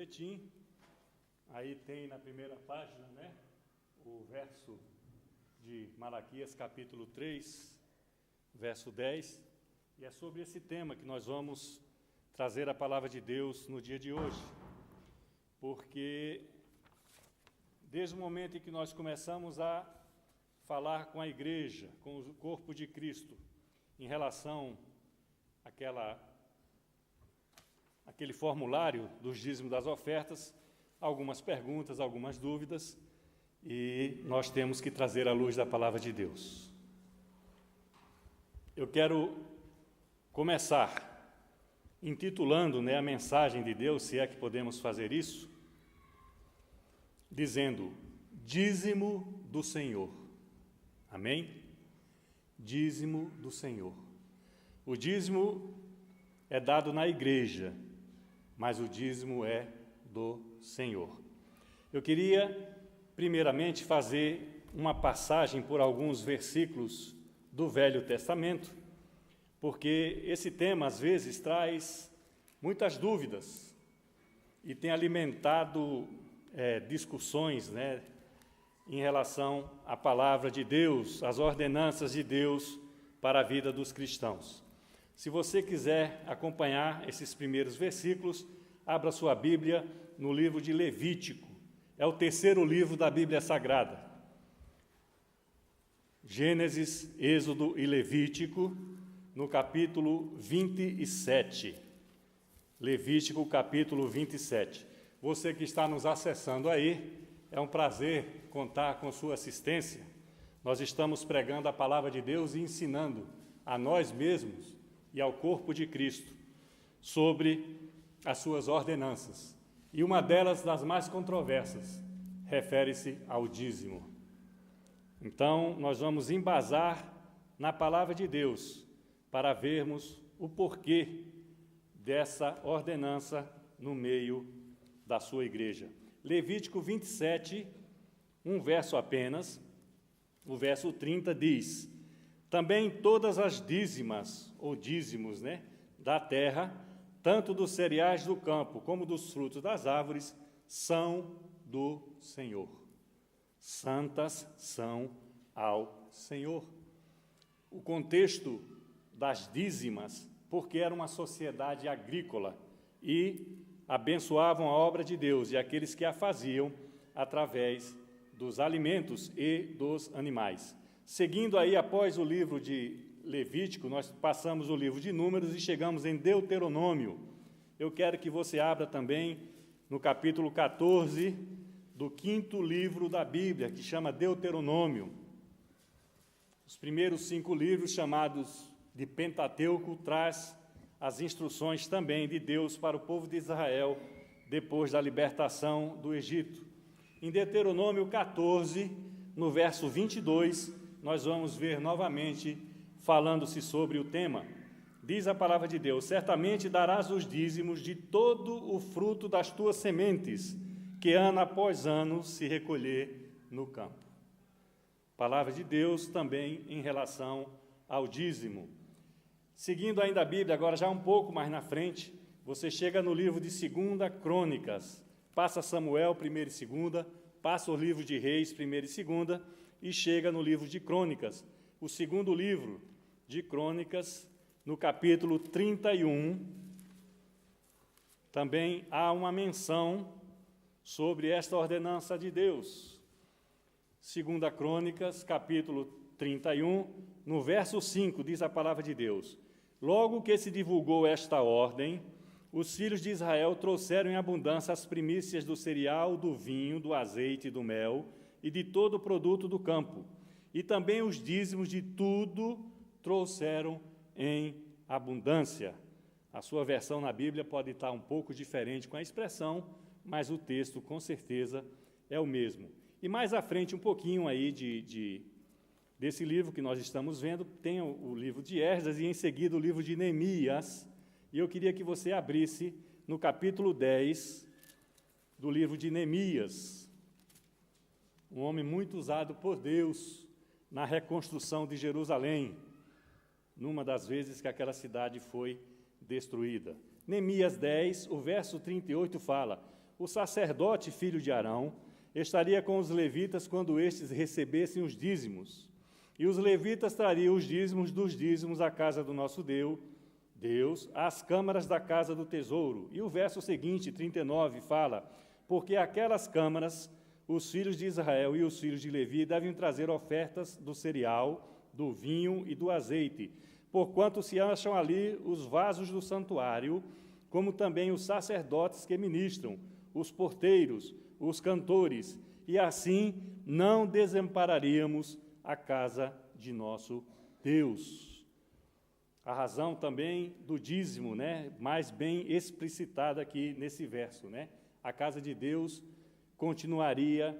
boletim. Aí tem na primeira página, né, o verso de Malaquias, capítulo 3, verso 10, e é sobre esse tema que nós vamos trazer a palavra de Deus no dia de hoje, porque desde o momento em que nós começamos a falar com a igreja, com o corpo de Cristo, em relação àquele formulário dos dízimos das ofertas, algumas perguntas, algumas dúvidas, e nós temos que trazer à luz da palavra de Deus. Eu quero começar intitulando, a mensagem de Deus, se é que podemos fazer isso, dizendo: dízimo do Senhor. Amém? Dízimo do Senhor. O dízimo é dado na igreja, mas o dízimo é do Senhor. Eu queria, primeiramente, fazer uma passagem por alguns versículos do Velho Testamento, porque esse tema, às vezes, traz muitas dúvidas e tem alimentado discussões, em relação à palavra de Deus, às ordenanças de Deus para a vida dos cristãos. Se você quiser acompanhar esses primeiros versículos, abra sua Bíblia no livro de Levítico. É o terceiro livro da Bíblia Sagrada. Gênesis, Êxodo e Levítico, no capítulo 27. Levítico, capítulo 27. Você que está nos acessando aí, é um prazer contar com sua assistência. Nós estamos pregando a palavra de Deus e ensinando a nós mesmos e ao corpo de Cristo sobre as suas ordenanças. E uma delas, das mais controversas, refere-se ao dízimo. Então, nós vamos embasar na palavra de Deus para vermos o porquê dessa ordenança no meio da sua igreja. Levítico 27, um verso apenas, o verso 30 diz: também todas as dízimas, ou dízimos, da terra, tanto dos cereais do campo como dos frutos das árvores, são do Senhor. Santas são ao Senhor. O contexto das dízimas, porque era uma sociedade agrícola e abençoavam a obra de Deus e aqueles que a faziam através dos alimentos e dos animais. Seguindo aí, após o livro de Levítico, nós passamos o livro de Números e chegamos em Deuteronômio. Eu quero que você abra também no capítulo 14 do 5º livro da Bíblia, que chama Deuteronômio. Os primeiros 5 livros, chamados de Pentateuco, traz as instruções também de Deus para o povo de Israel depois da libertação do Egito. Em Deuteronômio 14, no verso 22, nós vamos ver novamente falando-se sobre o tema. Diz a palavra de Deus: certamente darás os dízimos de todo o fruto das tuas sementes, que ano após ano se recolher no campo. Palavra de Deus também em relação ao dízimo. Seguindo ainda a Bíblia, agora já um pouco mais na frente, você chega no livro de 2 Crônicas, passa Samuel, 1ª e 2ª, passa o livro de Reis, 1ª e 2ª, e chega no livro de Crônicas, o 2º livro de Crônicas, no capítulo 31, também há uma menção sobre esta ordenança de Deus. 2 Crônicas, capítulo 31, no verso 5, diz a palavra de Deus: logo que se divulgou esta ordem, os filhos de Israel trouxeram em abundância as primícias do cereal, do vinho, do azeite e do mel, e de todo o produto do campo, e também os dízimos de tudo trouxeram em abundância. A sua versão na Bíblia pode estar um pouco diferente com a expressão, mas o texto, com certeza, é o mesmo. E mais à frente, um pouquinho aí desse livro que nós estamos vendo, tem o livro de Esdras e, em seguida, o livro de Neemias. E eu queria que você abrisse no capítulo 10 do livro de Neemias, um homem muito usado por Deus na reconstrução de Jerusalém, numa das vezes que aquela cidade foi destruída. Neemias 10, o verso 38 fala: o sacerdote, filho de Arão, estaria com os levitas quando estes recebessem os dízimos. E os levitas trariam os dízimos dos dízimos à casa do nosso Deus, às câmaras da casa do tesouro. E o verso seguinte, 39, fala: porque aquelas câmaras, os filhos de Israel e os filhos de Levi devem trazer ofertas do cereal, do vinho e do azeite, porquanto se acham ali os vasos do santuário, como também os sacerdotes que ministram, os porteiros, os cantores, e assim não desampararíamos a casa de nosso Deus. A razão também do dízimo, mais bem explicitada aqui nesse verso, A casa de Deus continuaria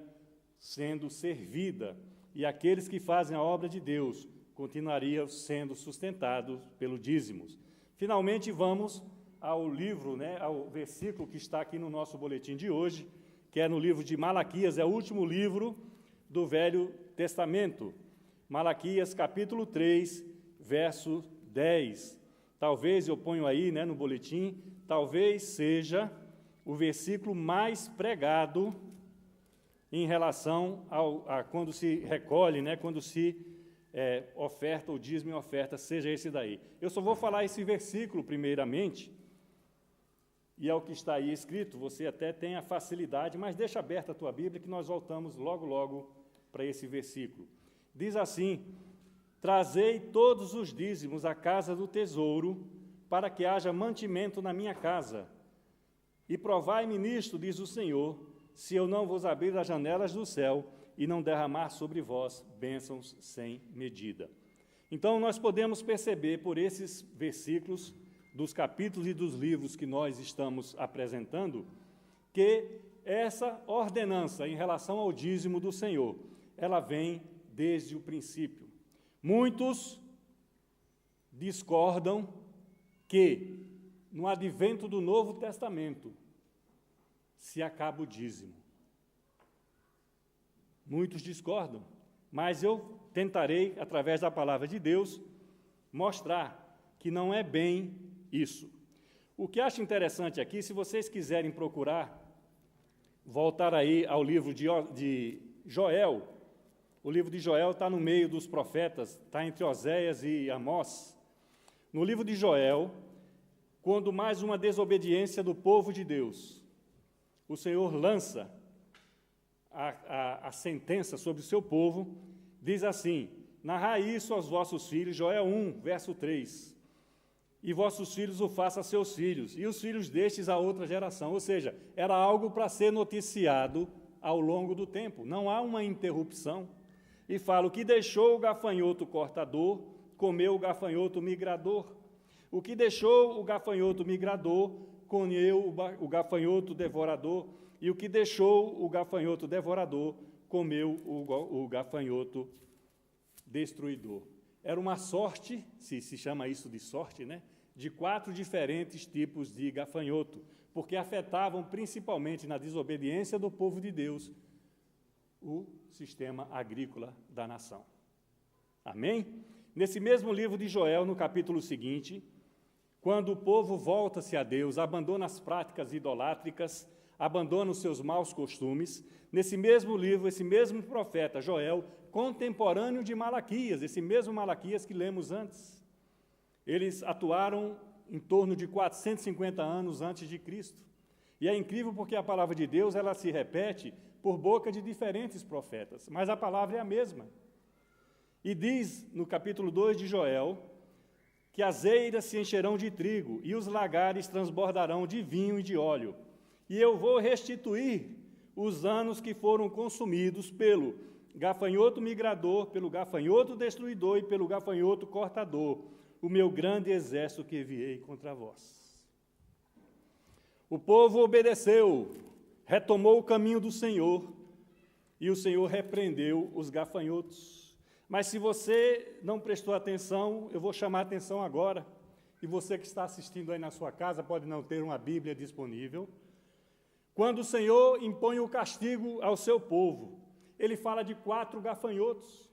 sendo servida, e aqueles que fazem a obra de Deus continuariam sendo sustentados pelo dízimos. Finalmente, vamos ao livro, ao versículo que está aqui no nosso boletim de hoje, que é no livro de Malaquias, é o último livro do Velho Testamento. Malaquias, capítulo 3, verso 10. Talvez, eu ponho aí no boletim, talvez seja o versículo mais pregado em relação a quando se recolhe, quando se oferta, o dízimo e oferta, seja esse daí. Eu só vou falar esse versículo primeiramente, e é o que está aí escrito, você até tem a facilidade, mas deixa aberta a tua Bíblia que nós voltamos logo para esse versículo. Diz assim: trazei todos os dízimos à casa do tesouro, para que haja mantimento na minha casa. E provai-me nisto, diz o Senhor, se eu não vos abrir as janelas do céu e não derramar sobre vós bênçãos sem medida. Então, nós podemos perceber por esses versículos dos capítulos e dos livros que nós estamos apresentando, que essa ordenança em relação ao dízimo do Senhor, ela vem desde o princípio. Muitos discordam que, no advento do Novo Testamento, se acaba o dízimo. Muitos discordam, mas eu tentarei, através da palavra de Deus, mostrar que não é bem isso. O que acho interessante aqui, se vocês quiserem procurar, voltar aí ao livro de Joel. O livro de Joel está no meio dos profetas, está entre Oséias e Amós. No livro de Joel, quando mais uma desobediência do povo de Deus, o Senhor lança a sentença sobre o seu povo, diz assim: narrai isso aos vossos filhos, Joel 1, verso 3, e vossos filhos o façam a seus filhos, e os filhos destes a outra geração. Ou seja, era algo para ser noticiado ao longo do tempo, não há uma interrupção. E fala: o que deixou o gafanhoto cortador, comeu o gafanhoto migrador. O que deixou o gafanhoto migrador, comeu o gafanhoto devorador. E o que deixou o gafanhoto devorador, comeu o gafanhoto destruidor. Era uma sorte, se chama isso de sorte, de 4 diferentes tipos de gafanhoto, porque afetavam principalmente na desobediência do povo de Deus o sistema agrícola da nação. Amém? Nesse mesmo livro de Joel, no capítulo seguinte, quando o povo volta-se a Deus, abandona as práticas idolátricas, abandona os seus maus costumes, nesse mesmo livro, esse mesmo profeta, Joel, contemporâneo de Malaquias, esse mesmo Malaquias que lemos antes, eles atuaram em torno de 450 anos antes de Cristo. E é incrível porque a palavra de Deus, ela se repete por boca de diferentes profetas, mas a palavra é a mesma. E diz, no capítulo 2 de Joel, que as eiras se encherão de trigo e os lagares transbordarão de vinho e de óleo. E eu vou restituir os anos que foram consumidos pelo gafanhoto migrador, pelo gafanhoto destruidor e pelo gafanhoto cortador, o meu grande exército que enviei contra vós. O povo obedeceu, retomou o caminho do Senhor, e o Senhor repreendeu os gafanhotos. Mas se você não prestou atenção, eu vou chamar a atenção agora, e você que está assistindo aí na sua casa pode não ter uma Bíblia disponível. Quando o Senhor impõe o castigo ao seu povo, ele fala de 4 gafanhotos.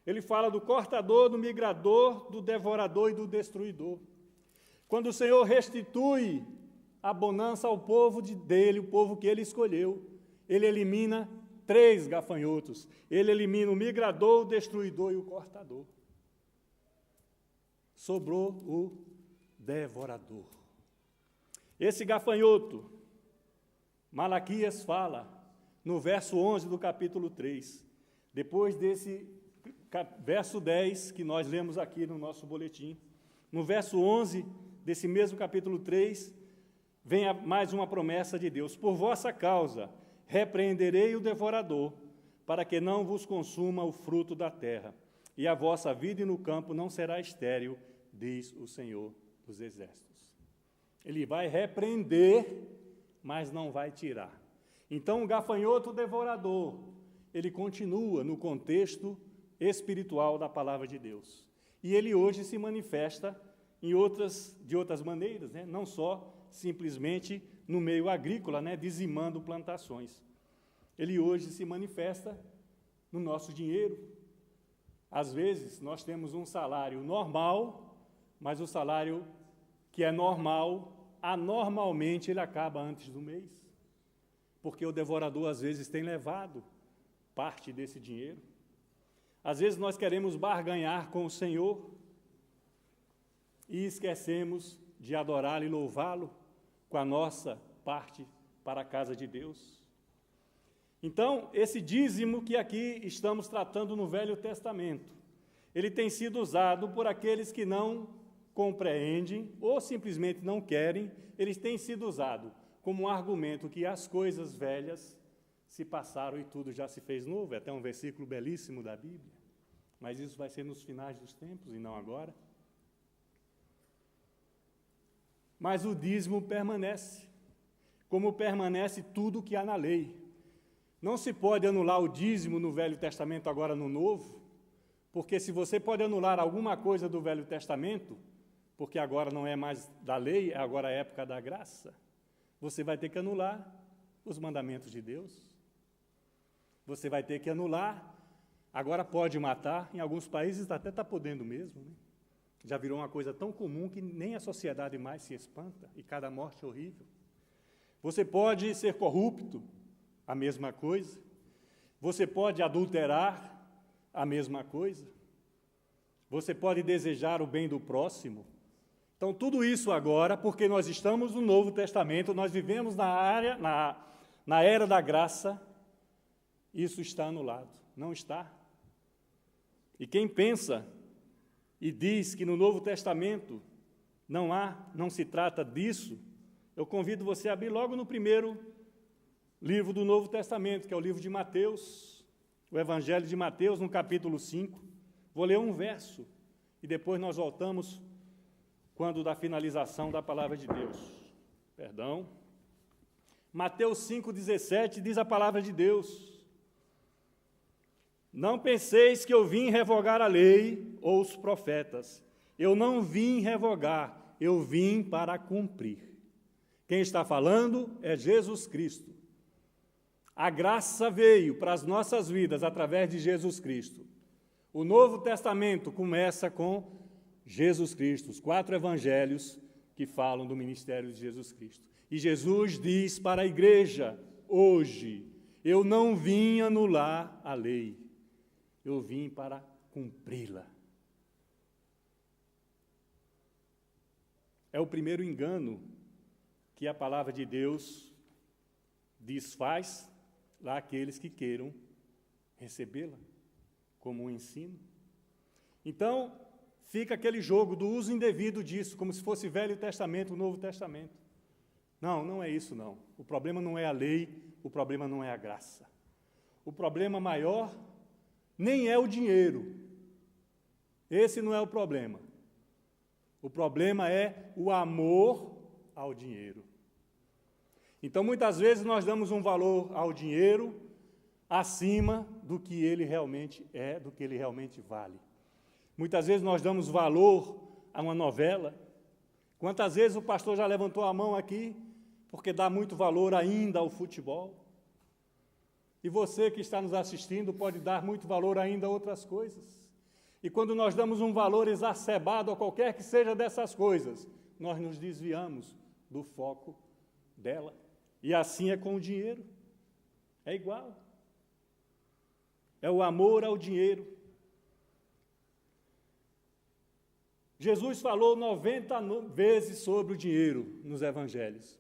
Ele fala do cortador, do migrador, do devorador e do destruidor. Quando o Senhor restitui a bonança ao povo dele, o povo que ele escolheu. Ele elimina 3 gafanhotos. Ele elimina o migrador, o destruidor e o cortador. Sobrou o devorador. Esse gafanhoto, Malaquias fala, no verso 11 do capítulo 3, depois desse verso 10 que nós lemos aqui no nosso boletim, no verso 11 desse mesmo capítulo 3, vem mais uma promessa de Deus: por vossa causa repreenderei o devorador, para que não vos consuma o fruto da terra, e a vossa vida no campo não será estéril, diz o Senhor dos Exércitos. Ele vai repreender, mas não vai tirar. Então, o gafanhoto devorador, ele continua no contexto espiritual da palavra de Deus. E ele hoje se manifesta de outras maneiras, né? Não só simplesmente no meio agrícola, né? Dizimando plantações. Ele hoje se manifesta no nosso dinheiro. Às vezes, nós temos um salário normal, mas o salário que é normal, anormalmente ele acaba antes do mês, porque o devorador às vezes tem levado parte desse dinheiro. Às vezes nós queremos barganhar com o Senhor e esquecemos de adorá-lo e louvá-lo com a nossa parte para a casa de Deus. Então, esse dízimo que aqui estamos tratando no Velho Testamento, ele tem sido usado por aqueles que não compreendem ou simplesmente não querem. Eles têm sido usados como um argumento que as coisas velhas se passaram e tudo já se fez novo. É até um versículo belíssimo da Bíblia. Mas isso vai ser nos finais dos tempos e não agora. Mas o dízimo permanece, como permanece tudo que há na lei. Não se pode anular o dízimo no Velho Testamento agora no Novo, porque se você pode anular alguma coisa do Velho Testamento, porque agora não é mais da lei, agora é a época da graça, você vai ter que anular os mandamentos de Deus. Você vai ter que anular, agora pode matar, em alguns países até está podendo mesmo, né? Já virou uma coisa tão comum que nem a sociedade mais se espanta, e cada morte é horrível. Você pode ser corrupto, a mesma coisa. Você pode adulterar, a mesma coisa. Você pode desejar o bem do próximo. Então, tudo isso agora, porque nós estamos no Novo Testamento, nós vivemos na era da graça, isso está anulado. Não está. E quem pensa e diz que no Novo Testamento não se trata disso, eu convido você a abrir logo no primeiro livro do Novo Testamento, que é o livro de Mateus, o Evangelho de Mateus, no capítulo 5. Vou ler um verso e depois nós voltamos quando da finalização da palavra de Deus. Perdão. Mateus 5,17 diz a palavra de Deus: não penseis que eu vim revogar a lei ou os profetas. Eu não vim revogar, eu vim para cumprir. Quem está falando é Jesus Cristo. A graça veio para as nossas vidas através de Jesus Cristo. O Novo Testamento começa com Jesus Cristo, os 4 evangelhos que falam do ministério de Jesus Cristo. E Jesus diz para a igreja, hoje, eu não vim anular a lei, eu vim para cumpri-la. É o primeiro engano que a palavra de Deus desfaz lá aqueles que queiram recebê-la como um ensino. Então, fica aquele jogo do uso indevido disso, como se fosse Velho Testamento, Novo Testamento. Não, não é isso não. O problema não é a lei, o problema não é a graça. O problema maior nem é o dinheiro. Esse não é o problema. O problema é o amor ao dinheiro. Então, muitas vezes, nós damos um valor ao dinheiro acima do que ele realmente é, do que ele realmente vale. Muitas vezes, nós damos valor a uma novela. Quantas vezes o pastor já levantou a mão aqui, porque dá muito valor ainda ao futebol? E você que está nos assistindo pode dar muito valor ainda a outras coisas. E quando nós damos um valor exacerbado a qualquer que seja dessas coisas, nós nos desviamos do foco dela. E assim é com o dinheiro. É igual. É o amor ao dinheiro. Jesus falou 90 vezes sobre o dinheiro nos evangelhos.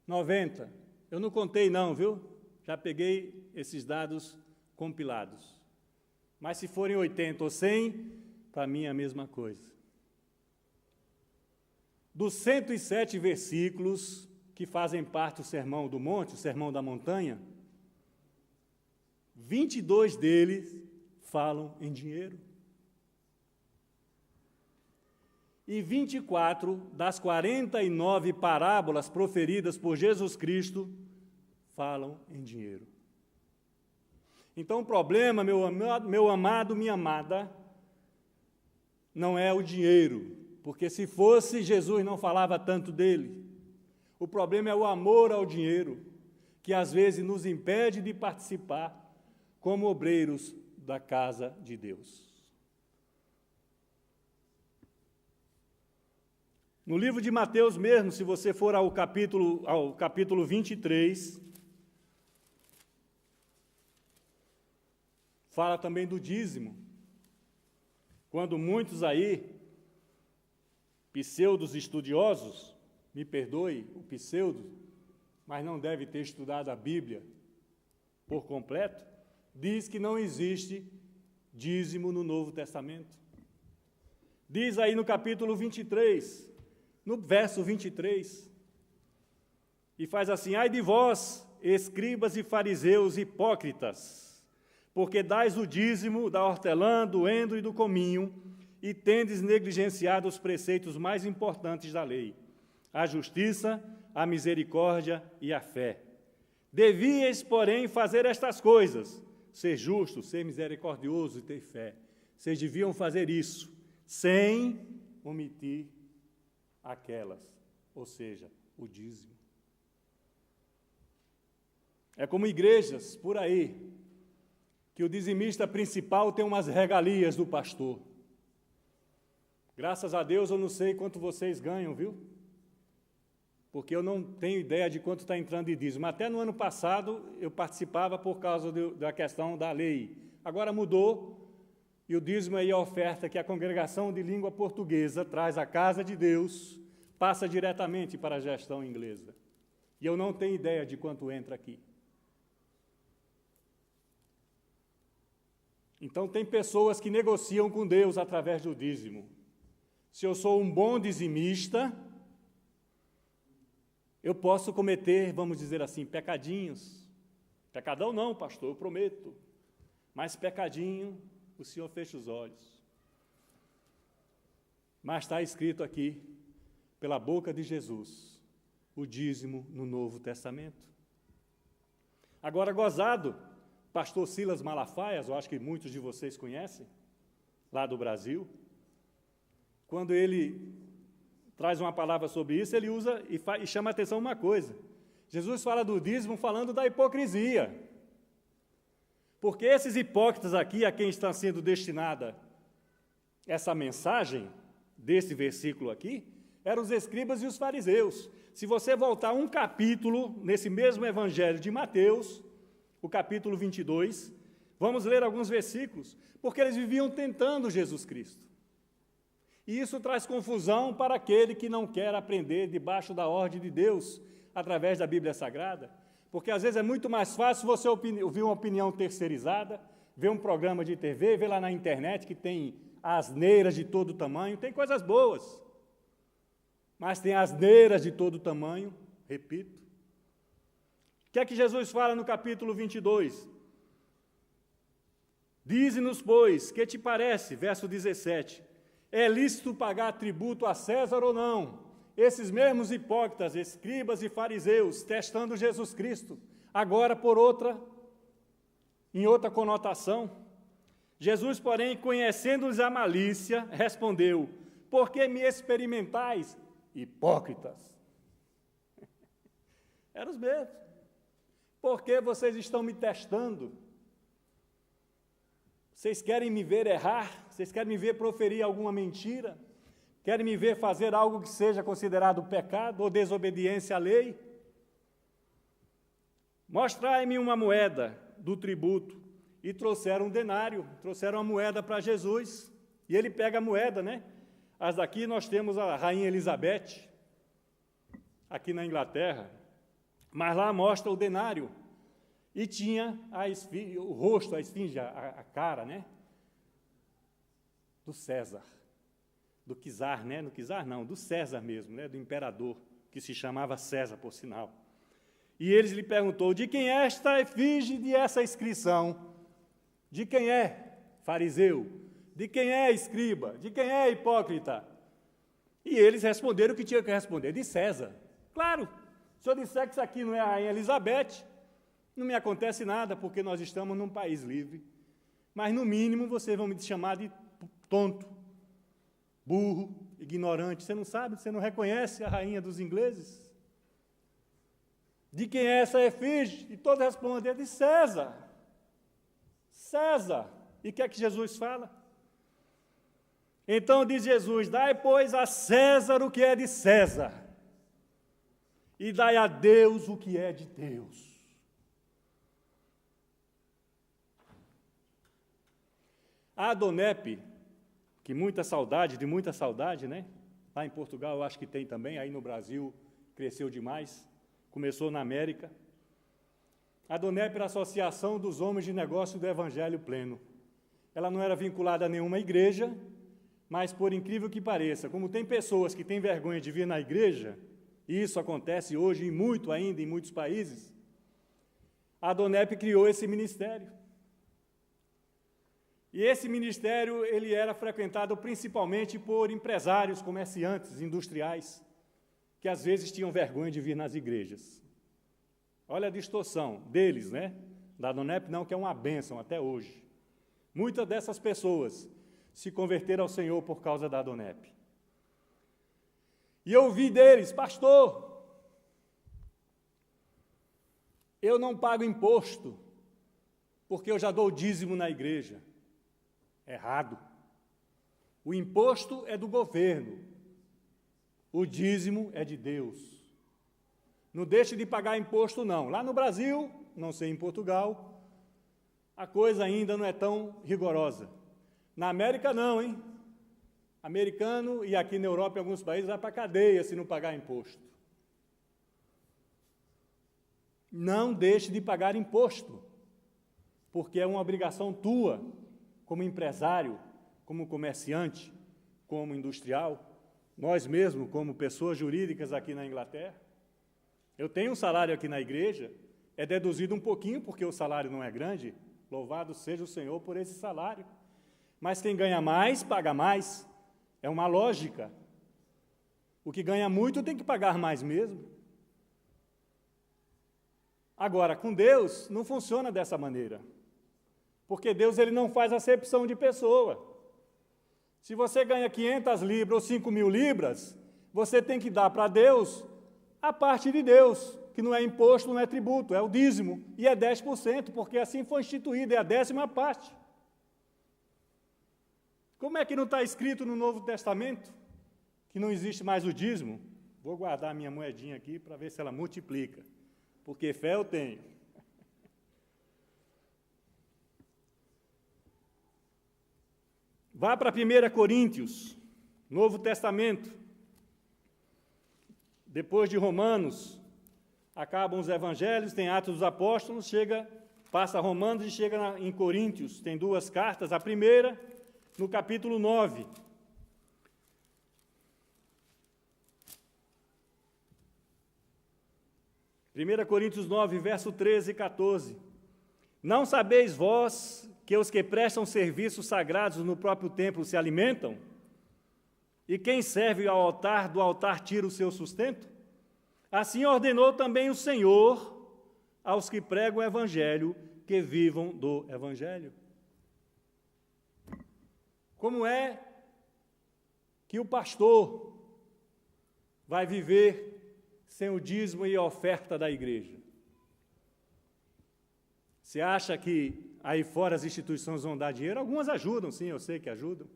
90. Eu não contei não, viu? Já peguei esses dados compilados. Mas se forem 80 ou 100, para mim é a mesma coisa. Dos 107 versículos que fazem parte do Sermão do Monte, o Sermão da Montanha, 22 deles falam em dinheiro. E 24 das 49 parábolas proferidas por Jesus Cristo falam em dinheiro. Então o problema, meu amado, minha amada, não é o dinheiro, porque se fosse, Jesus não falava tanto dele. O problema é o amor ao dinheiro, que às vezes nos impede de participar como obreiros da casa de Deus. No livro de Mateus mesmo, se você for ao capítulo 23, fala também do dízimo. Quando muitos aí, pseudos estudiosos, me perdoe o pseudo, mas não deve ter estudado a Bíblia por completo, diz que não existe dízimo no Novo Testamento. Diz aí no capítulo 23, no verso 23, e faz assim: ai de vós, escribas e fariseus hipócritas, porque dais o dízimo da hortelã, do endro e do cominho, e tendes negligenciado os preceitos mais importantes da lei, a justiça, a misericórdia e a fé. Devíeis, porém, fazer estas coisas: ser justo, ser misericordioso e ter fé. Vocês deviam fazer isso, sem omitir aquelas, ou seja, o dízimo. É como igrejas por aí, que o dizimista principal tem umas regalias do pastor. Graças a Deus eu não sei quanto vocês ganham, viu? Porque eu não tenho ideia de quanto está entrando de dízimo. Até no ano passado eu participava por causa da questão da lei. Agora mudou, e o dízimo aí é a oferta que a congregação de língua portuguesa traz à casa de Deus, passa diretamente para a gestão inglesa. E eu não tenho ideia de quanto entra aqui. Então tem pessoas que negociam com Deus através do dízimo. Se eu sou um bom dizimista, eu posso cometer, vamos dizer assim, pecadinhos. Pecadão não, pastor, eu prometo. Mas pecadinho, o Senhor fecha os olhos. Mas está escrito aqui, pela boca de Jesus, o dízimo no Novo Testamento. Agora, gozado, pastor Silas Malafaias, eu acho que muitos de vocês conhecem, lá do Brasil, quando ele traz uma palavra sobre isso, ele usa e chama a atenção uma coisa. Jesus fala do dízimo falando da hipocrisia. Porque esses hipócritas aqui, a quem está sendo destinada essa mensagem, desse versículo aqui, eram os escribas e os fariseus. Se você voltar um capítulo, nesse mesmo evangelho de Mateus, o capítulo 22, vamos ler alguns versículos, porque eles viviam tentando Jesus Cristo. E isso traz confusão para aquele que não quer aprender debaixo da ordem de Deus, através da Bíblia Sagrada, porque às vezes é muito mais fácil você ouvir uma opinião terceirizada, ver um programa de TV, ver lá na internet que tem asneiras de todo tamanho, tem coisas boas, mas tem asneiras de todo tamanho, repito. O que é que Jesus fala no capítulo 22? Dize-nos, pois, que te parece, verso 17, é lícito pagar tributo a César ou não? Esses mesmos hipócritas, escribas e fariseus, testando Jesus Cristo, agora em outra conotação. Jesus, porém, conhecendo-lhes a malícia, respondeu: por que me experimentais, hipócritas? Eram os mesmos. Por que vocês estão me testando? Vocês querem me ver errar? Vocês querem me ver proferir alguma mentira? Querem me ver fazer algo que seja considerado pecado ou desobediência à lei? Mostrai-me uma moeda do tributo. E trouxeram um denário, trouxeram uma moeda para Jesus. E ele pega a moeda, né? As daqui nós temos a Rainha Elizabeth, aqui na Inglaterra. Mas lá mostra o denário. E tinha o rosto, a esfinge, a cara, né? Do César. Do czar, né? Do czar não, do César mesmo, né? Do imperador, que se chamava César, por sinal. E eles lhe perguntou, de quem é esta efígie de essa inscrição? De quem é fariseu? De quem é escriba? De quem é hipócrita? E eles responderam o que tinham que responder, de César. Claro, se eu disser que isso aqui não é a Rainha Elizabeth, não me acontece nada, porque nós estamos num país livre. Mas, no mínimo, vocês vão me chamar de tonto, burro, ignorante. Você não sabe, você não reconhece a rainha dos ingleses? De quem é essa efígie? E todos respondem, é de César. César. E o que é que Jesus fala? Então diz Jesus, dai, pois, a César o que é de César, e dai a Deus o que é de Deus. A Adonep, que de muita saudade, né? Lá em Portugal eu acho que tem também, aí no Brasil cresceu demais, começou na América. A Adonep era a Associação dos Homens de Negócio do Evangelho Pleno. Ela não era vinculada a nenhuma igreja, mas, por incrível que pareça, como tem pessoas que têm vergonha de vir na igreja, e isso acontece hoje e muito ainda em muitos países, a Adonep criou esse ministério. E esse ministério ele era frequentado principalmente por empresários, comerciantes, industriais, que às vezes tinham vergonha de vir nas igrejas. Olha a distorção deles, né? Da Adonep não, que é uma bênção até hoje. Muitas dessas pessoas se converteram ao Senhor por causa da Adonep. E eu ouvi deles, pastor, eu não pago imposto, porque eu já dou dízimo na igreja. Errado. O imposto é do governo, o dízimo é de Deus. Não deixe de pagar imposto, não. Lá no Brasil, não sei em Portugal, a coisa ainda não é tão rigorosa. Na América, não, hein? Americano, e aqui na Europa, em alguns países, vai para a cadeia se não pagar imposto. Não deixe de pagar imposto, porque é uma obrigação tua, como empresário, como comerciante, como industrial, nós mesmos, como pessoas jurídicas aqui na Inglaterra. Eu tenho um salário aqui na igreja, é deduzido um pouquinho, porque o salário não é grande, louvado seja o Senhor por esse salário. Mas quem ganha mais, paga mais. É uma lógica. O que ganha muito tem que pagar mais mesmo. Agora, com Deus, não funciona dessa maneira. Porque Deus ele não faz acepção de pessoa. Se você ganha 500 libras ou 5.000 libras, você tem que dar para Deus a parte de Deus, que não é imposto, não é tributo, é o dízimo, e é 10%, porque assim foi instituído, é a 10ª parte. Como é que não está escrito no Novo Testamento que não existe mais o dízimo? Vou guardar minha moedinha aqui para ver se ela multiplica, porque fé eu tenho. Vá para 1 Coríntios, Novo Testamento. Depois de Romanos, acabam os Evangelhos, tem Atos dos Apóstolos, passa Romanos e chega em Coríntios. Tem 2 cartas, a primeira no capítulo 9. Primeira Coríntios 9, verso 13 e 14. Não sabeis vós que os que prestam serviços sagrados no próprio templo se alimentam? E quem serve ao altar, do altar tira o seu sustento? Assim ordenou também o Senhor aos que pregam o Evangelho, que vivam do Evangelho. Como é que o pastor vai viver sem o dízimo e a oferta da igreja? Você acha que aí fora as instituições vão dar dinheiro? Algumas ajudam, sim, eu sei que ajudam.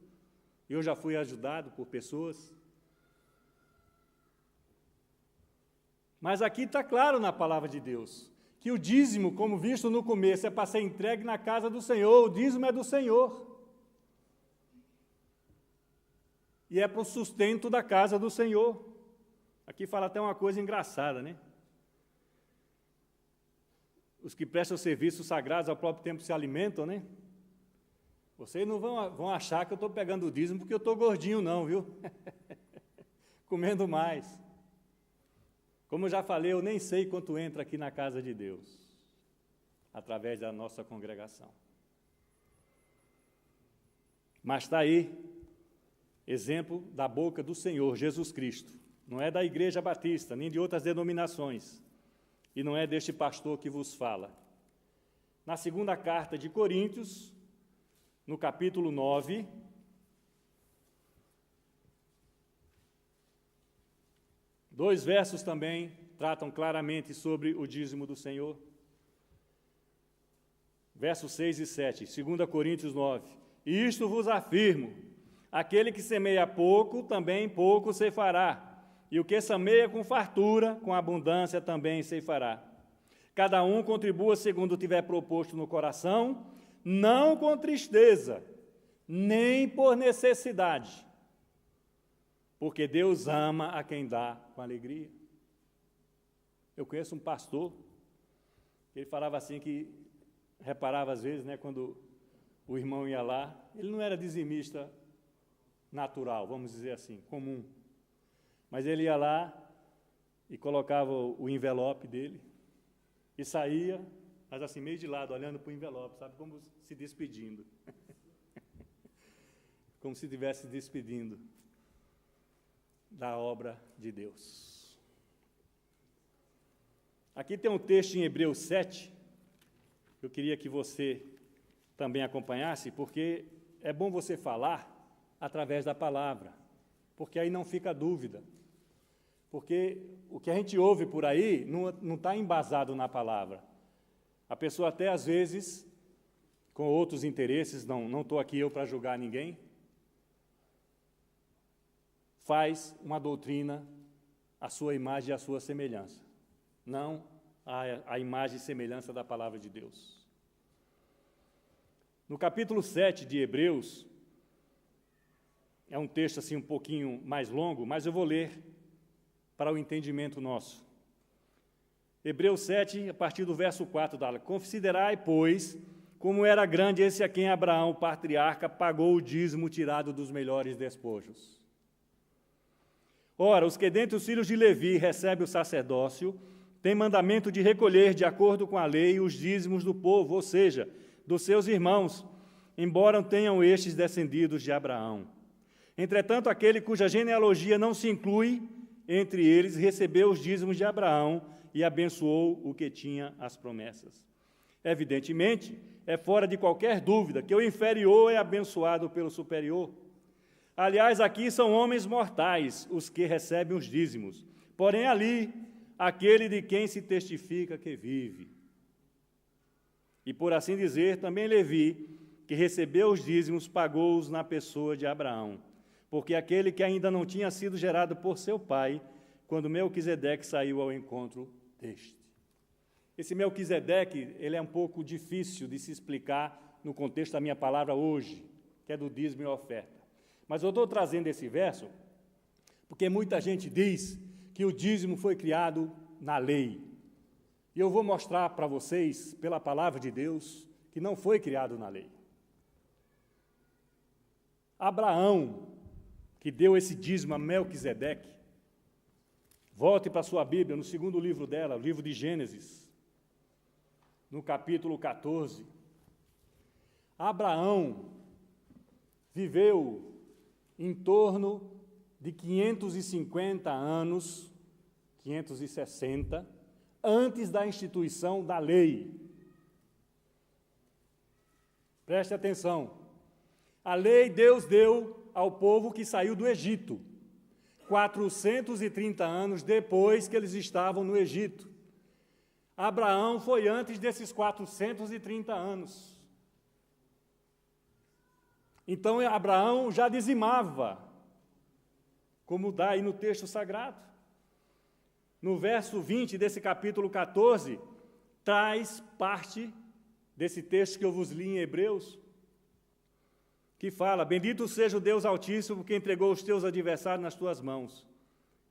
Eu já fui ajudado por pessoas. Mas aqui está claro na palavra de Deus, que o dízimo, como visto no começo, é para ser entregue na casa do Senhor, o dízimo é do Senhor. E é para o sustento da casa do Senhor. Aqui fala até uma coisa engraçada, né? Os que prestam serviços sagrados ao próprio tempo se alimentam, né? Vocês não vão achar que eu estou pegando o dízimo porque eu estou gordinho, não, viu? Comendo mais. Como eu já falei, eu nem sei quanto entra aqui na casa de Deus, através da nossa congregação. Mas está aí, exemplo da boca do Senhor Jesus Cristo. Não é da Igreja Batista, nem de outras denominações. E não é deste pastor que vos fala. Na segunda carta de Coríntios, no capítulo 9, dois versos também tratam claramente sobre o dízimo do Senhor. Versos 6 e 7, 2 Coríntios 9. Isto vos afirmo, aquele que semeia pouco, também pouco ceifará, e o que semeia com fartura, com abundância também ceifará. Cada um contribua segundo tiver proposto no coração, não com tristeza, nem por necessidade, porque Deus ama a quem dá com alegria. Eu conheço um pastor, ele falava assim que, reparava às vezes, né, quando o irmão ia lá, ele não era dizimista natural, vamos dizer assim, comum, mas ele ia lá e colocava o envelope dele e saía, mas assim, meio de lado, olhando para o envelope, sabe, como se despedindo. Como se estivesse despedindo da obra de Deus. Aqui tem um texto em Hebreus 7, que eu queria que você também acompanhasse, porque é bom você falar através da palavra, porque aí não fica dúvida. Porque o que a gente ouve por aí não está embasado na palavra. A pessoa até, às vezes, com outros interesses, não estou aqui eu para julgar ninguém, faz uma doutrina à sua imagem e à sua semelhança, não a imagem e semelhança da palavra de Deus. No capítulo 7 de Hebreus, é um texto assim um pouquinho mais longo, mas eu vou ler para o entendimento nosso. Hebreus 7, a partir do verso 4, dá: considerai, pois, como era grande esse a quem Abraão, o patriarca, pagou o dízimo tirado dos melhores despojos. Ora, os que dentre os filhos de Levi recebem o sacerdócio, têm mandamento de recolher, de acordo com a lei, os dízimos do povo, ou seja, dos seus irmãos, embora tenham estes descendidos de Abraão. Entretanto, aquele cuja genealogia não se inclui entre eles, recebeu os dízimos de Abraão e abençoou o que tinha as promessas. Evidentemente, é fora de qualquer dúvida que o inferior é abençoado pelo superior. Aliás, aqui são homens mortais os que recebem os dízimos, porém ali, aquele de quem se testifica que vive. E por assim dizer, também Levi, que recebeu os dízimos, pagou-os na pessoa de Abraão, porque aquele que ainda não tinha sido gerado por seu pai, quando Melquisedeque saiu ao encontro deste. Esse Melquisedeque, ele é um pouco difícil de se explicar no contexto da minha palavra hoje, que é do dízimo e oferta. Mas eu estou trazendo esse verso porque muita gente diz que o dízimo foi criado na lei. E eu vou mostrar para vocês, pela palavra de Deus, que não foi criado na lei. Abraão, que deu esse dízimo a Melquisedeque, volte para a sua Bíblia, no segundo livro dela, o livro de Gênesis, no capítulo 14. Abraão viveu em torno de 550 anos, 560, antes da instituição da lei. Preste atenção. A lei Deus deu ao povo que saiu do Egito, 430 anos depois que eles estavam no Egito. Abraão foi antes desses 430 anos. Então Abraão já dizimava, como dá aí no texto sagrado. No verso 20 desse capítulo 14, traz parte desse texto que eu vos li em Hebreus, que fala: bendito seja o Deus Altíssimo que entregou os teus adversários nas tuas mãos.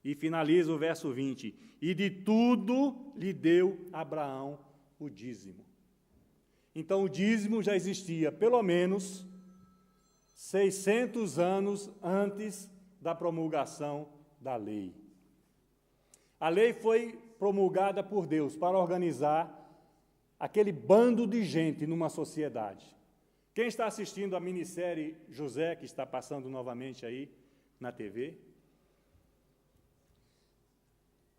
E finaliza o verso 20, e de tudo lhe deu Abraão o dízimo. Então o dízimo já existia pelo menos 600 anos antes da promulgação da lei. A lei foi promulgada por Deus para organizar aquele bando de gente numa sociedade. Quem está assistindo a minissérie José, que está passando novamente aí na TV,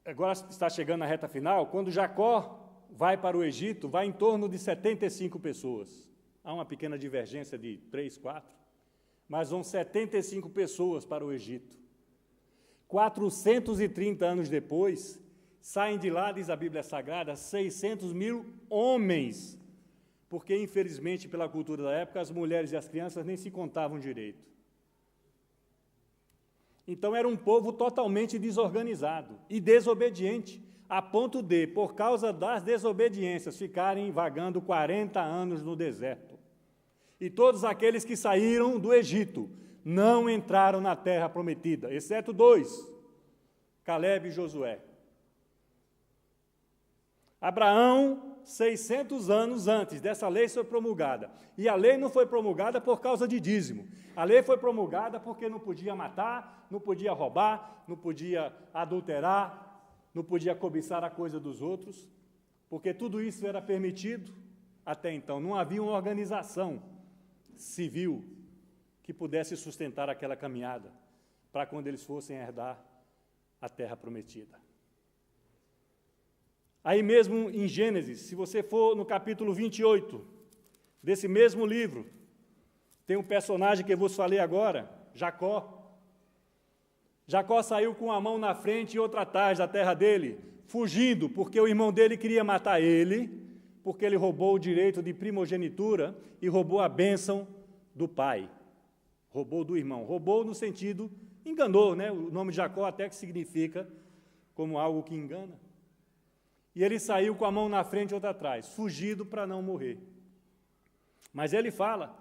agora está chegando na reta final, quando Jacó vai para o Egito, vai em torno de 75 pessoas. Há uma pequena divergência de 3, 4, mas vão 75 pessoas para o Egito. 430 anos depois, saem de lá, diz a Bíblia Sagrada, 600 mil homens, porque, infelizmente, pela cultura da época, as mulheres e as crianças nem se contavam direito. Então, era um povo totalmente desorganizado e desobediente, a ponto de, por causa das desobediências, ficarem vagando 40 anos no deserto. E todos aqueles que saíram do Egito não entraram na terra prometida, exceto 2, Calebe e Josué. Abraão, 600 anos antes dessa lei foi promulgada. E a lei não foi promulgada por causa de dízimo. A lei foi promulgada porque não podia matar, não podia roubar, não podia adulterar, não podia cobiçar a coisa dos outros, porque tudo isso era permitido até então. Não havia uma organização civil que pudesse sustentar aquela caminhada para quando eles fossem herdar a terra prometida. Aí mesmo em Gênesis, se você for no capítulo 28 desse mesmo livro, tem um personagem que eu vos falei agora, Jacó. Jacó saiu com a mão na frente e outra atrás da terra dele, fugindo, porque o irmão dele queria matar ele, porque ele roubou o direito de primogenitura e roubou a bênção do pai. Roubou do irmão. Roubou no sentido, enganou, né? O nome Jacó até que significa como algo que engana. E ele saiu com a mão na frente e outra atrás, fugido para não morrer. Mas ele fala,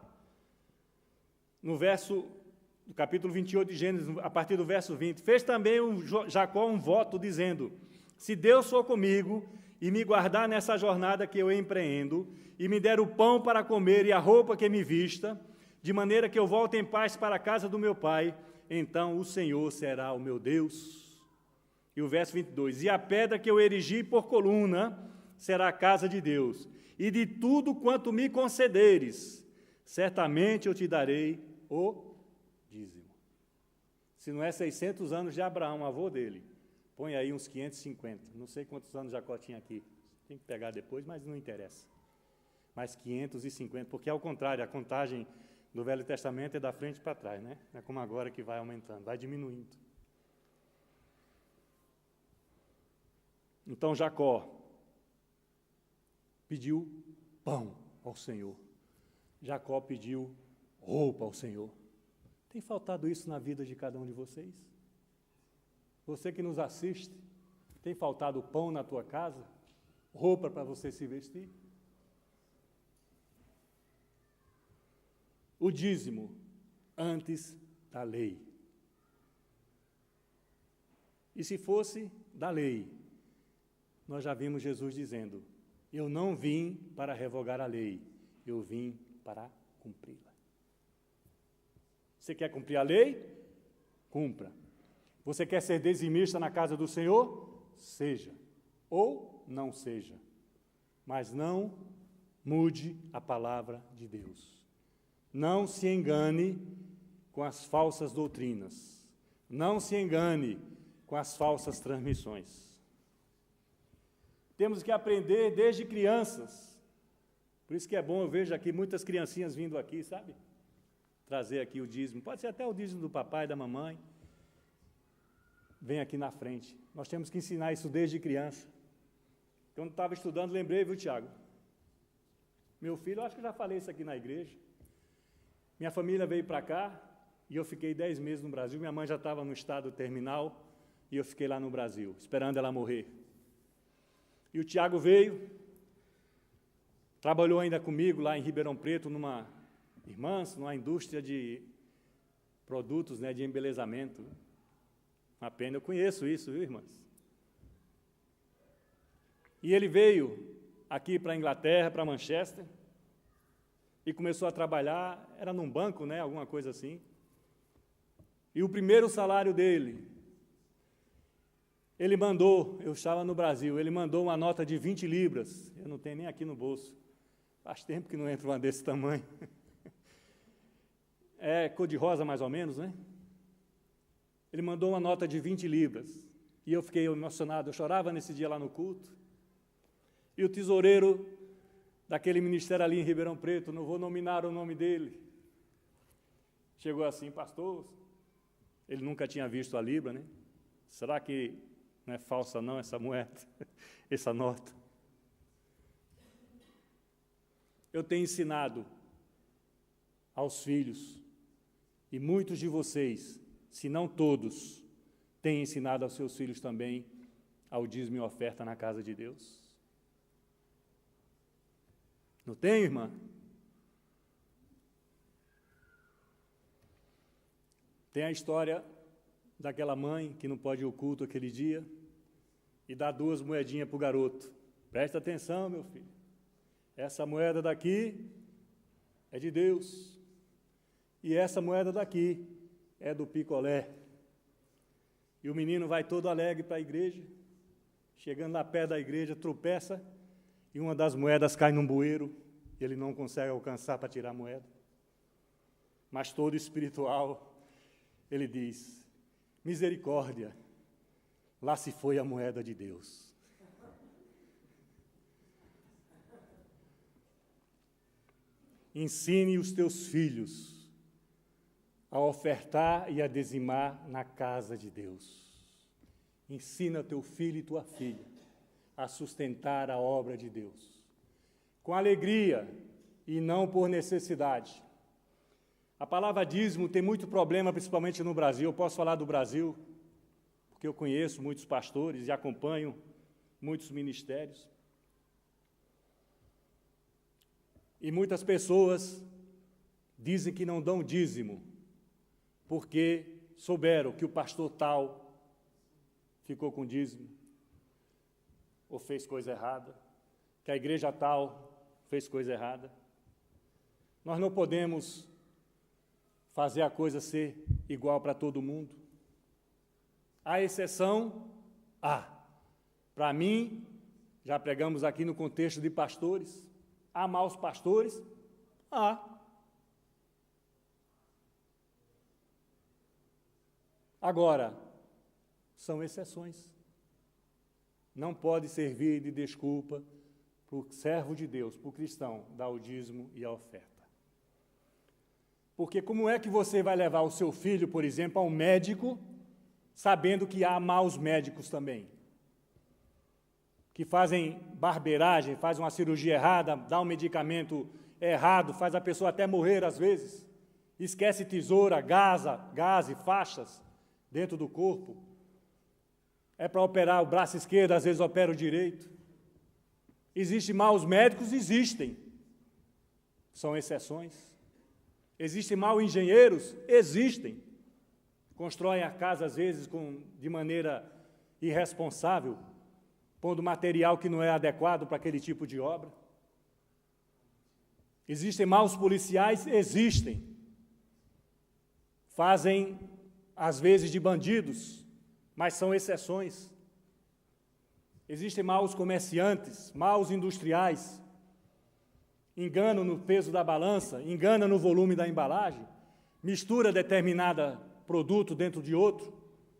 no capítulo 28 de Gênesis, a partir do verso 20, fez também Jacó um voto, dizendo: se Deus for comigo e me guardar nessa jornada que eu empreendo, e me der o pão para comer e a roupa que me vista, de maneira que eu volte em paz para a casa do meu pai, então o Senhor será o meu Deus. E o verso 22, e a pedra que eu erigi por coluna será a casa de Deus, e de tudo quanto me concederes, certamente eu te darei o dízimo. Se não é 600 anos de Abraão, avô dele, põe aí uns 550, não sei quantos anos Jacó tinha aqui, tem que pegar depois, mas não interessa. Mas 550, porque ao contrário, a contagem do Velho Testamento é da frente para trás, né? Não é como agora que vai aumentando, vai diminuindo. Então Jacó pediu pão ao Senhor. Jacó pediu roupa ao Senhor. Tem faltado isso na vida de cada um de vocês? Você que nos assiste, tem faltado pão na tua casa? Roupa para você se vestir? O dízimo antes da lei. E se fosse da lei, nós já vimos Jesus dizendo: eu não vim para revogar a lei, eu vim para cumpri-la. Você quer cumprir a lei? Cumpra. Você quer ser dizimista na casa do Senhor? Seja. Ou não seja. Mas não mude a palavra de Deus. Não se engane com as falsas doutrinas. Não se engane com as falsas transmissões. Temos que aprender desde crianças. Por isso que é bom, eu vejo aqui muitas criancinhas vindo aqui, sabe? Trazer aqui o dízimo. Pode ser até o dízimo do papai, da mamãe. Vem aqui na frente. Nós temos que ensinar isso desde criança. Quando estava estudando, lembrei, viu, Tiago? Meu filho, eu acho que já falei isso aqui na igreja. Minha família veio para cá e eu fiquei 10 meses no Brasil. Minha mãe já estava no estado terminal e eu fiquei lá no Brasil, esperando ela morrer. E o Tiago veio, trabalhou ainda comigo lá em Ribeirão Preto, numa indústria de produtos, né, de embelezamento. Uma pena, eu conheço isso, viu, irmãs? E ele veio aqui para a Inglaterra, para Manchester, e começou a trabalhar, era num banco, né, alguma coisa assim. E o primeiro salário dele, ele mandou, eu estava no Brasil, ele mandou uma nota de 20 libras, eu não tenho nem aqui no bolso, faz tempo que não entra uma desse tamanho. É cor-de-rosa mais ou menos, né? Ele mandou uma nota de 20 libras, e eu fiquei emocionado, eu chorava nesse dia lá no culto. E o tesoureiro daquele ministério ali em Ribeirão Preto, não vou nominar o nome dele, chegou assim: pastor, ele nunca tinha visto a libra, né? Será que não é falsa não essa moeda, essa nota? Eu tenho ensinado aos filhos, e muitos de vocês, se não todos, têm ensinado aos seus filhos também ao dízimo e oferta na casa de Deus. Não tem, irmã? Tem a história daquela mãe que não pode ir ao culto aquele dia e dá 2 moedinhas para o garoto. Presta atenção, meu filho. Essa moeda daqui é de Deus. E essa moeda daqui é do picolé. E o menino vai todo alegre para a igreja. Chegando lá perto da igreja, tropeça e uma das moedas cai num bueiro e ele não consegue alcançar para tirar a moeda. Mas todo espiritual, ele diz: misericórdia, lá se foi a moeda de Deus. Ensine os teus filhos a ofertar e a dizimar na casa de Deus. Ensina teu filho e tua filha a sustentar a obra de Deus, com alegria e não por necessidade. A palavra dízimo tem muito problema, principalmente no Brasil. Eu posso falar do Brasil, porque eu conheço muitos pastores e acompanho muitos ministérios. E muitas pessoas dizem que não dão dízimo, porque souberam que o pastor tal ficou com dízimo, ou fez coisa errada, que a igreja tal fez coisa errada. Nós não podemos fazer a coisa ser igual para todo mundo. Há exceção? Há. Para mim, já pregamos aqui no contexto de pastores, há maus pastores? Há. Agora, são exceções. Não pode servir de desculpa para o servo de Deus, para o cristão, dar o dízimo e a oferta. Porque como é que você vai levar o seu filho, por exemplo, a um médico, sabendo que há maus médicos também? Que fazem barbeiragem, fazem uma cirurgia errada, dá um medicamento errado, faz a pessoa até morrer às vezes, esquece tesoura, gás e faixas dentro do corpo. É para operar o braço esquerdo, às vezes opera o direito. Existem maus médicos? Existem. São exceções. Existem maus engenheiros? Existem. Constroem a casa, às vezes, de maneira irresponsável, pondo material que não é adequado para aquele tipo de obra. Existem maus policiais? Existem. Fazem, às vezes, de bandidos, mas são exceções. Existem maus comerciantes, maus industriais, enganam no peso da balança, enganam no volume da embalagem, mistura determinado produto dentro de outro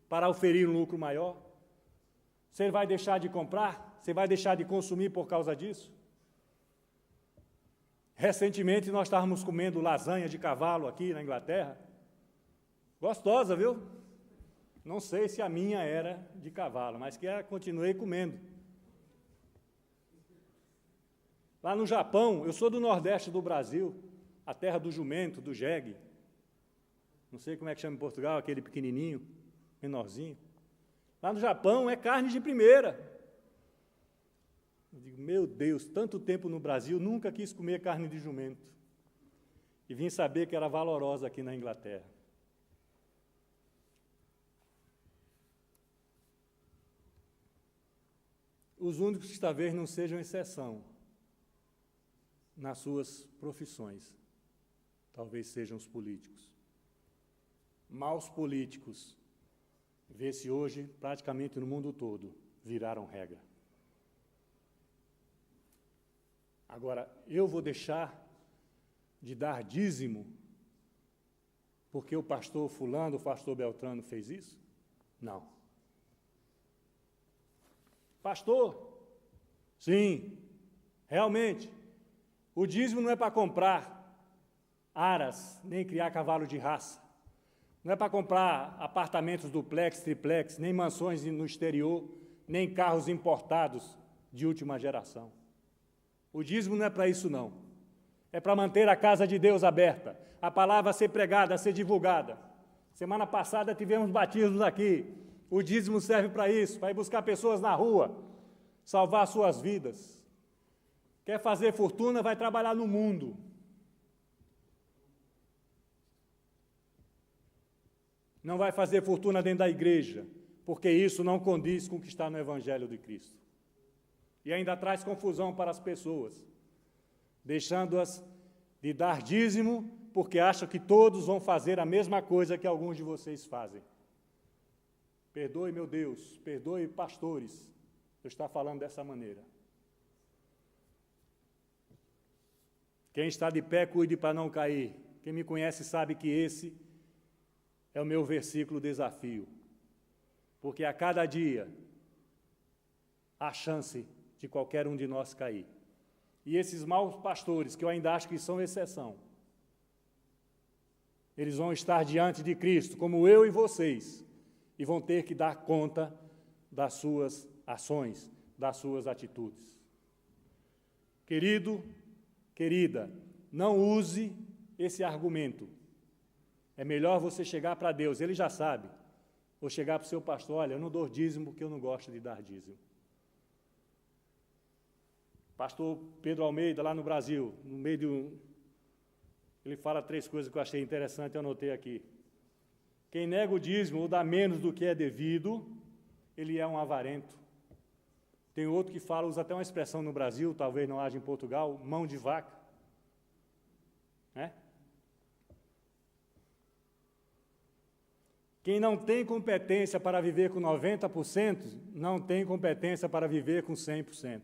para oferir um lucro maior. Você vai deixar de comprar? Você vai deixar de consumir por causa disso? Recentemente nós estávamos comendo lasanha de cavalo aqui na Inglaterra. Gostosa, viu? Não sei se a minha era de cavalo, mas que continuei comendo. Lá no Japão, eu sou do Nordeste do Brasil, a terra do jumento, do jegue. Não sei como é que chama em Portugal, aquele pequenininho, menorzinho. Lá no Japão é carne de primeira. Eu digo, meu Deus, tanto tempo no Brasil, nunca quis comer carne de jumento. E vim saber que era valorosa aqui na Inglaterra. Os únicos que talvez não sejam exceção nas suas profissões, talvez sejam os políticos. Maus políticos, vê-se hoje, praticamente no mundo todo, viraram regra. Agora, eu vou deixar de dar dízimo porque o pastor fulano, o pastor Beltrano fez isso? Não. Pastor, sim, realmente, o dízimo não é para comprar aras, nem criar cavalo de raça. Não é para comprar apartamentos duplex, triplex, nem mansões no exterior, nem carros importados de última geração. O dízimo não é para isso, não. É para manter a casa de Deus aberta, a palavra ser pregada, ser divulgada. Semana passada tivemos batismos aqui. O dízimo serve para isso, para ir buscar pessoas na rua, salvar suas vidas. Quer fazer fortuna, vai trabalhar no mundo. Não vai fazer fortuna dentro da igreja, porque isso não condiz com o que está no Evangelho de Cristo. E ainda traz confusão para as pessoas, deixando-as de dar dízimo, porque acham que todos vão fazer a mesma coisa que alguns de vocês fazem. Perdoe, meu Deus, perdoe, pastores, eu estou falando dessa maneira. Quem está de pé, cuide para não cair. Quem me conhece sabe que esse é o meu versículo desafio. Porque a cada dia há chance de qualquer um de nós cair. E esses maus pastores, que eu ainda acho que são exceção, eles vão estar diante de Cristo, como eu e vocês, e vão ter que dar conta das suas ações, das suas atitudes. Querido, querida, não use esse argumento. É melhor você chegar para Deus, ele já sabe, ou chegar para o seu pastor, olha, eu não dou dízimo porque eu não gosto de dar dízimo. Pastor Pedro Almeida, lá no Brasil, no meio de ele fala 3 coisas que eu achei interessante, eu anotei aqui. Quem nega o dízimo ou dá menos do que é devido, ele é um avarento. Tem outro que fala, usa até uma expressão no Brasil, talvez não haja em Portugal, mão de vaca. Né? Quem não tem competência para viver com 90%, não tem competência para viver com 100%.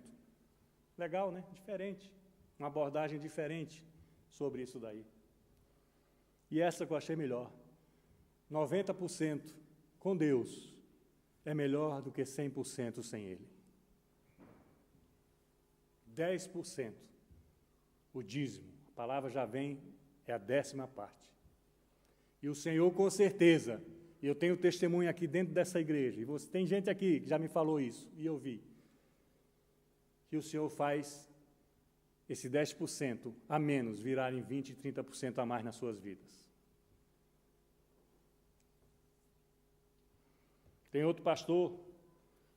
Legal, né? Diferente. Uma abordagem diferente sobre isso daí. E essa que eu achei melhor. 90% com Deus é melhor do que 100% sem Ele. 10%, o dízimo, a palavra já vem, é a 10ª parte. E o Senhor, com certeza, e eu tenho testemunho aqui dentro dessa igreja, e você, tem gente aqui que já me falou isso, e eu vi, que o Senhor faz esse 10% a menos virarem 20% e 30% a mais nas suas vidas. Tem outro pastor,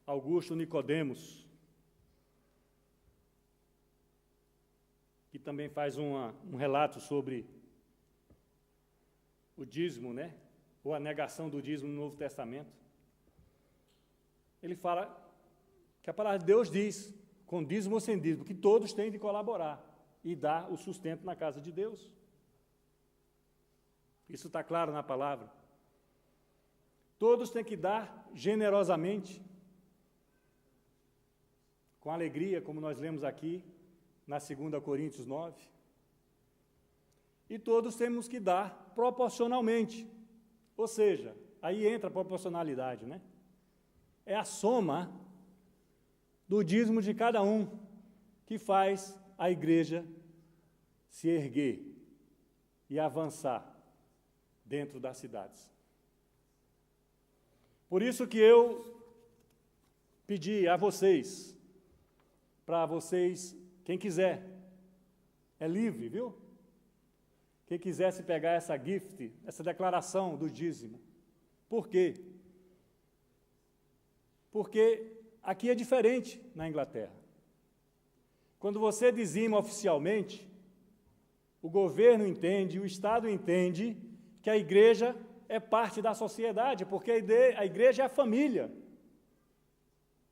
Augusto Nicodemos, que também faz um relato sobre o dízimo, né? Ou a negação do dízimo no Novo Testamento. Ele fala que a palavra de Deus diz, com dízimo ou sem dízimo, que todos têm de colaborar e dar o sustento na casa de Deus. Isso está claro na palavra. Todos têm que dar generosamente, com alegria, como nós lemos aqui, na 2 Coríntios 9. E todos temos que dar proporcionalmente. Ou seja, aí entra a proporcionalidade, né? É a soma do dízimo de cada um que faz a igreja se erguer e avançar dentro das cidades. Por isso que eu pedi a vocês, para vocês, quem quiser, é livre, viu? que quisesse pegar essa gift, essa declaração do dízimo. Por quê? Porque aqui é diferente na Inglaterra. Quando você dizima oficialmente, o governo entende, o Estado entende que a igreja é parte da sociedade, porque a igreja é a família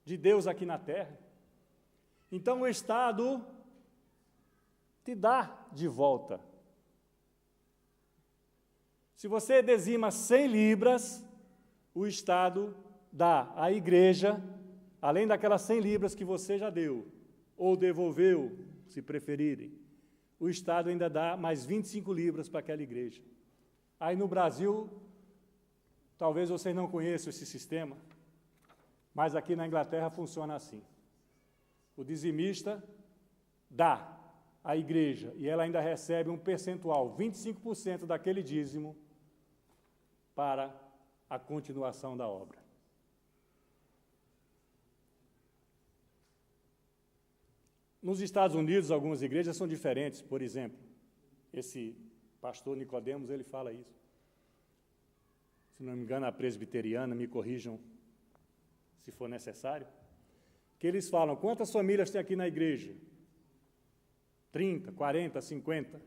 de Deus aqui na terra. Então o Estado te dá de volta. Se você dizima 100 libras, o Estado dá à igreja, além daquelas 100 libras que você já deu, ou devolveu, se preferirem, o Estado ainda dá mais 25 libras para aquela igreja. Aí no Brasil, talvez vocês não conheçam esse sistema, mas aqui na Inglaterra funciona assim. O dizimista dá à igreja e ela ainda recebe um percentual, 25% daquele dízimo, para a continuação da obra. Nos Estados Unidos, algumas igrejas são diferentes. Por exemplo, esse pastor Nicodemos, ele fala isso. Se não me engano, a presbiteriana, me corrijam se for necessário, que eles falam, quantas famílias tem aqui na igreja? 30, 40, 50.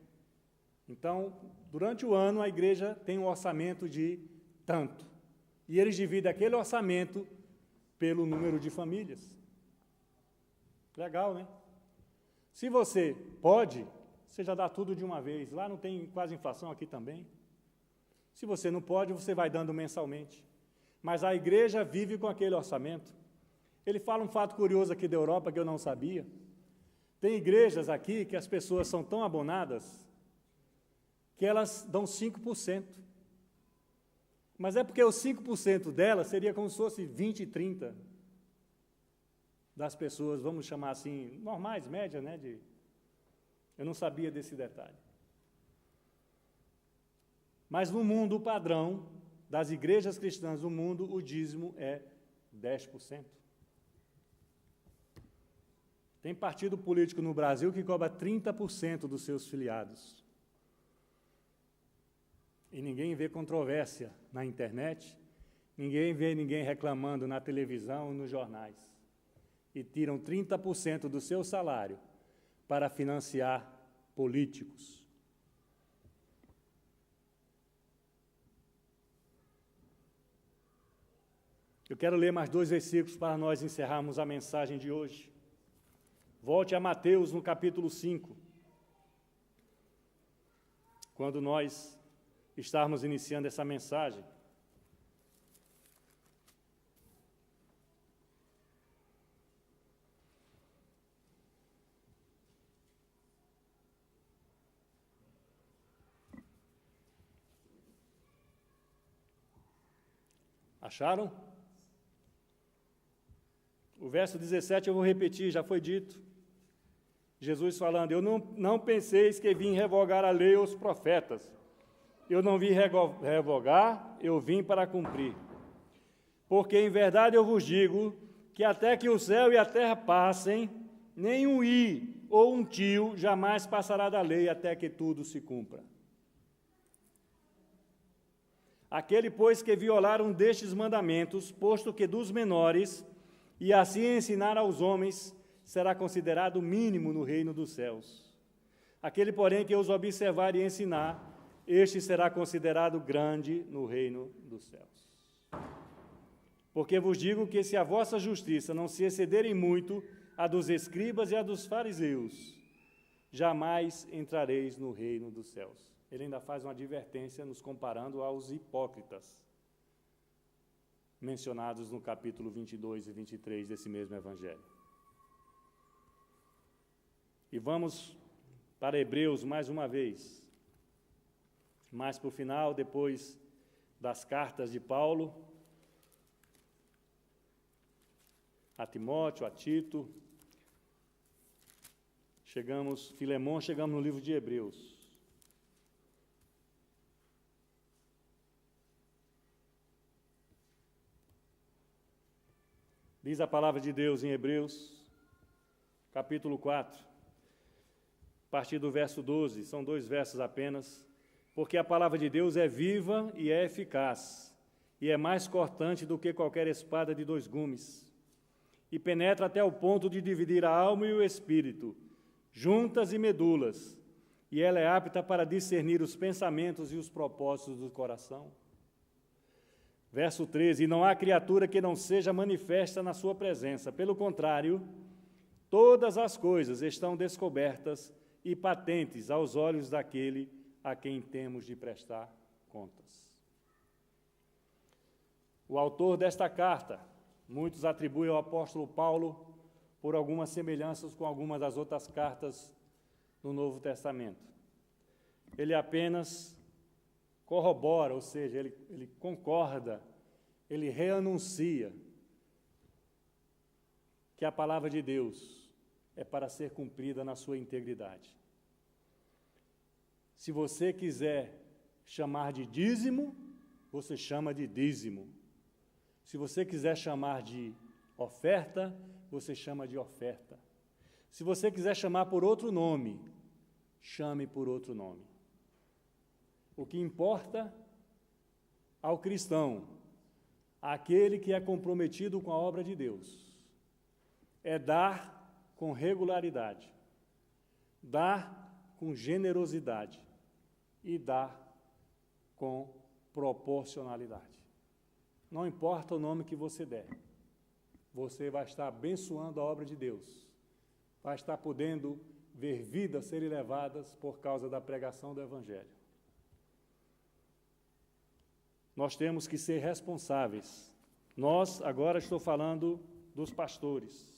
Então, durante o ano, a igreja tem um orçamento de tanto. E eles dividem aquele orçamento pelo número de famílias. Legal, né? Se você pode, você já dá tudo de uma vez. Lá não tem quase inflação, aqui também. Se você não pode, você vai dando mensalmente. Mas a igreja vive com aquele orçamento. Ele fala um fato curioso aqui da Europa que eu não sabia. Tem igrejas aqui que as pessoas são tão abonadas que elas dão 5%. Mas é porque os 5% delas seria como se fosse 20, 30 das pessoas, vamos chamar assim, normais, média, né? Eu não sabia desse detalhe. Mas no mundo, o padrão das igrejas cristãs do mundo, o dízimo é 10%. Tem partido político no Brasil que cobra 30% dos seus filiados. E ninguém vê controvérsia na internet, ninguém vê ninguém reclamando na televisão ou nos jornais. E tiram 30% do seu salário para financiar políticos. Eu quero ler mais 2 versículos para nós encerrarmos a mensagem de hoje. Volte a Mateus, no capítulo 5. Quando nós estarmos iniciando essa mensagem. Acharam? O verso 17 eu vou repetir, já foi dito. Jesus falando, eu não penseis que vim revogar a lei ou os profetas. Eu não vim revogar, eu vim para cumprir. Porque em verdade eu vos digo que até que o céu e a terra passem, nem um i ou um tio jamais passará da lei até que tudo se cumpra. Aquele, pois, que violar um destes mandamentos, posto que dos menores, e assim ensinar aos homens, será considerado mínimo no reino dos céus. Aquele, porém, que os observar e ensinar, este será considerado grande no reino dos céus. Porque vos digo que se a vossa justiça não se excederem muito a dos escribas e a dos fariseus, jamais entrareis no reino dos céus. Ele ainda faz uma advertência nos comparando aos hipócritas, mencionados no capítulo 22 e 23 desse mesmo evangelho. E vamos para Hebreus mais uma vez. Mais para o final, depois das cartas de Paulo, a Timóteo, a Tito, Filemão, chegamos no livro de Hebreus. Diz a palavra de Deus em Hebreus, capítulo 4, a partir do verso 12, são 2 versos apenas. porque a palavra de Deus é viva e é eficaz, e é mais cortante do que qualquer espada de 2 gumes, e penetra até o ponto de dividir a alma e o espírito, juntas e medulas, e ela é apta para discernir os pensamentos e os propósitos do coração. Verso 13: E não há criatura que não seja manifesta na sua presença, pelo contrário, todas as coisas estão descobertas e patentes aos olhos daquele a quem temos de prestar contas. O autor desta carta, muitos atribuem ao apóstolo Paulo por algumas semelhanças com algumas das outras cartas do Novo Testamento. Ele apenas corrobora, ou seja, ele concorda, ele reanuncia que a palavra de Deus é para ser cumprida na sua integridade. Se você quiser chamar de dízimo, você chama de dízimo. Se você quiser chamar de oferta, você chama de oferta. Se você quiser chamar por outro nome, chame por outro nome. O que importa ao cristão, àquele que é comprometido com a obra de Deus, é dar com regularidade, dar com generosidade e dar com proporcionalidade. Não importa o nome que você der, você vai estar abençoando a obra de Deus, vai estar podendo ver vidas serem levadas por causa da pregação do Evangelho. Nós temos que ser responsáveis. Nós, agora estou falando dos pastores,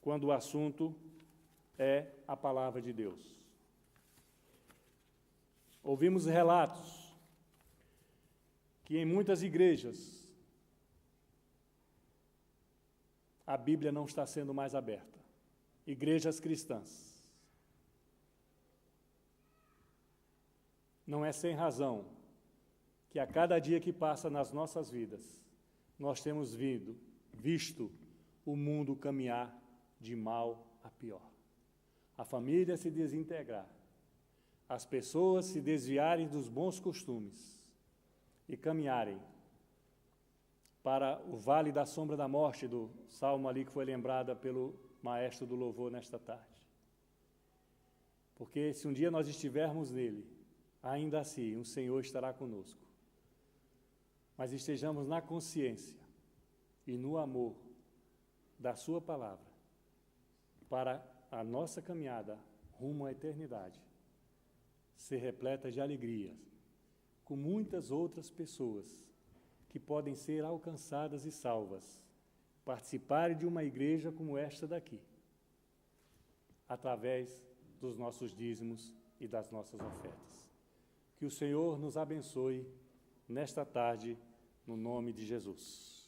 quando o assunto é a palavra de Deus. Ouvimos relatos que em muitas igrejas a Bíblia não está sendo mais aberta. Igrejas cristãs. Não é sem razão que a cada dia que passa nas nossas vidas, nós temos visto o mundo caminhar de mal a pior. A família se desintegrar, as pessoas se desviarem dos bons costumes e caminharem para o vale da sombra da morte, do salmo ali que foi lembrada pelo maestro do louvor nesta tarde. Porque se um dia nós estivermos nele, ainda assim o Senhor estará conosco. Mas estejamos na consciência e no amor da sua palavra para a nossa caminhada rumo à eternidade ser repleta de alegria, com muitas outras pessoas que podem ser alcançadas e salvas, participarem de uma igreja como esta daqui, através dos nossos dízimos e das nossas ofertas. Que o Senhor nos abençoe nesta tarde, no nome de Jesus.